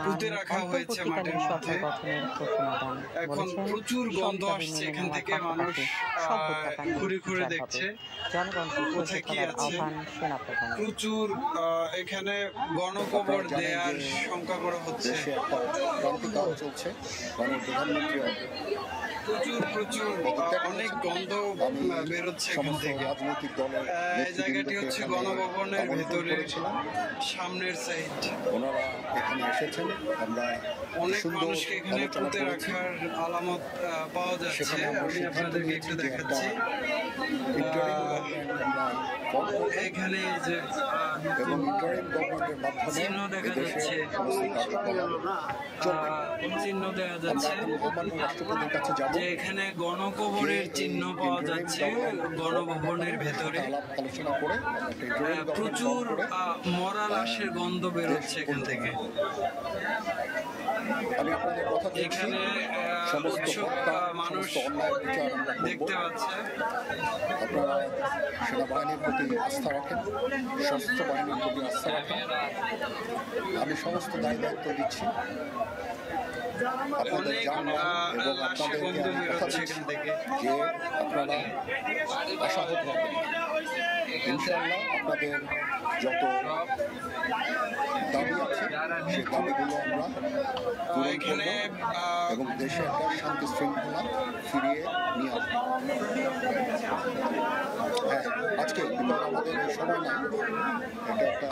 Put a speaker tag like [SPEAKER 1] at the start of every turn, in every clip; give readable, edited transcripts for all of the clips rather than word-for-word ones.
[SPEAKER 1] পুঁতে রাখা হয়েছে মাটির মধ্যে। এখন প্রচুর গন্ধ আসছে, এখান থেকে মানুষ ঘুরে ঘুরে দেখছে কোথায় কি আছে। প্রচুর এখানে গণকবর দেওয়ার শঙ্কা করা হচ্ছে।
[SPEAKER 2] চলছে, প্রধানমন্ত্রী
[SPEAKER 1] প্রচুর অনেক গন্ধ বেরোচ্ছে এখান থেকে। এই জায়গাটি হচ্ছে গণভবনের ভেতরে সামনের সাইড।
[SPEAKER 2] ওনারা এখানে এসেছেন, আমরা
[SPEAKER 1] অনেক মানুষকে এখানে পুঁতে রাখার আলামত পাওয়া যাচ্ছে। আমি আপনাদেরকে একটু দেখাচ্ছি। এখানে যে চিহ্ন দেখা যাচ্ছে, চিহ্ন দেখা যাচ্ছে যে এখানে গণকবরের চিহ্ন পাওয়া যাচ্ছে গণভবনের ভেতরে। প্রচুর মরা লাশের গন্ধ বেরোচ্ছে এখান থেকে। এখানে উৎসুক মানুষ দেখতে পাচ্ছে।
[SPEAKER 2] আপনারা সেনাবাহিনীর প্রতি আস্থা রাখেন, সশস্ত্র বাহিনীর প্রতি আস্থা রাখেন। আমি সমস্ত দায় দায়িত্ব দিচ্ছি। আপনাদের জানলাম এবং আপনাদেরকে কথা দিচ্ছি যে আপনারা আশাহত হবেন। ইনশাআল্লাহ আপনাদের যত দাবি আছে সেই দাবিগুলো আমরা পূরণ করব এবং দেশে একটা শান্তি শৃঙ্খলা ফিরিয়ে নিয়ে আসবো। হ্যাঁ, আজকে আমাদের এই সময় নাই, এটা একটা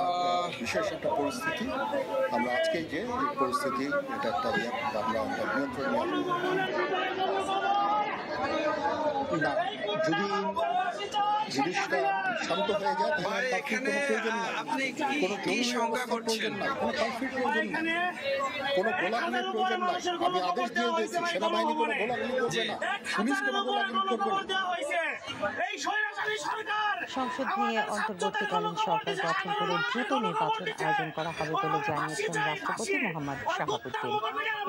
[SPEAKER 2] বিশেষ একটা পরিস্থিতি। আমরা আজকেই যে এই পরিস্থিতি, এটা একটা আমরা নিয়ন্ত্রণে আনবো। না, যদি জিনিসটা শান্ত হয়ে যায় তাহলে
[SPEAKER 1] এখানে আপনি কি শঙ্কা করছেন?
[SPEAKER 2] কোনো কনফ্লিক্ট প্রয়োজন নাই, কোনো গোলাগুলির প্রয়োজন নাই। আমি আদেশ দিয়ে দিয়েছি, সেনাবাহিনী কোনো গোলাগুলি করবে না, পুলিশ কোনো গোলাগুলি করবে না।
[SPEAKER 3] সংসদ নিয়ে অন্তর্বর্তীকালীন সরকার গঠন করে দ্রুত নির্বাচন আয়োজন করা হবে বলে জানিয়েছেন রাষ্ট্রপতি মোহাম্মদ শাহাবুদ্দিন।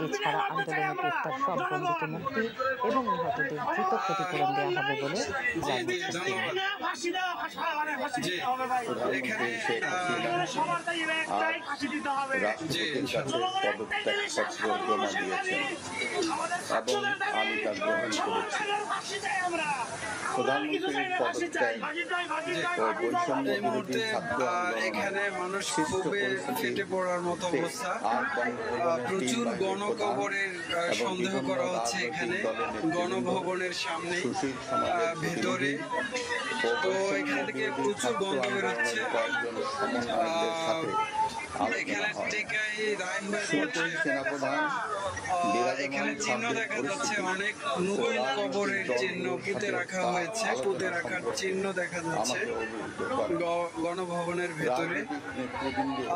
[SPEAKER 3] এছাড়া আন্দোলনে গ্রেফতার সব বন্দীকে মুক্তি এবং নিহতদের দ্রুত ক্ষতিপূরণ দেওয়া হবে বলে জানিয়েছেন তিনি।
[SPEAKER 1] এই মুহূর্তে এখানে মানুষ খুবই ফেটে পড়ার মতো অবস্থা। প্রচুর গণকবরের সন্দেহ করা হচ্ছে এখানে গণভবনের সামনে ভেতরে। তো এখান থেকে প্রচুর গন্ধ বেরোচ্ছে। এখানে টেকাই রায় হয়ে পড়ছে। এখানে চিহ্ন দেখা যাচ্ছে, অনেক নতুন কবরের চিহ্ন পুঁতে রাখা হয়েছে, পুঁতে রাখার চিহ্ন দেখা যাচ্ছে গণভবনের ভেতরে।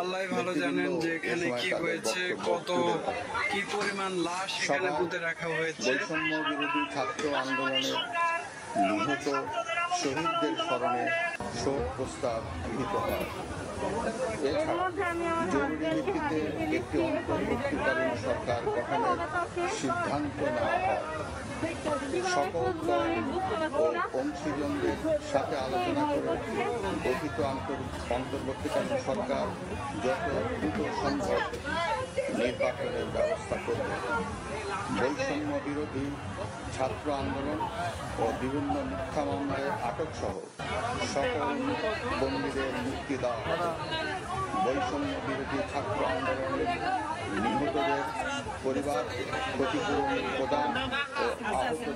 [SPEAKER 1] আল্লাহ ভালো জানেন যে এখানে কি হয়েছে, কত কি পরিমাণ লাশ এখানে পুঁতে রাখা হয়েছে।
[SPEAKER 2] বৈষম্য বিরোধী ছাত্র আন্দোলনে নিহত শহীদদের স্মরণে শোক প্রস্তাব গৃহীত হয়। এছাড়া জরুরি ভিত্তিতে একটি অন্তর্বর্তীকালীন সরকার গঠনের সিদ্ধান্ত নেওয়া হয়। সকল দল ও অংশীজনদের সাথে আলোচনা করে গঠিত অন্তর্বর্তীকালীন সরকার যত দ্রুত সম্ভব নির্বাচনের ব্যবস্থা করবে। বৈষম্য বিরোধী ছাত্র আন্দোলন ও বিভিন্ন মিথ্যা মামলায় আটক সহ সকল বন্দীদের মুক্তি দেওয়া হবে। বৈষম্য বিরোধী ছাত্র আন্দোলনের নিহতদের পরিবার ক্ষতিপূরণ প্রদান ও আহত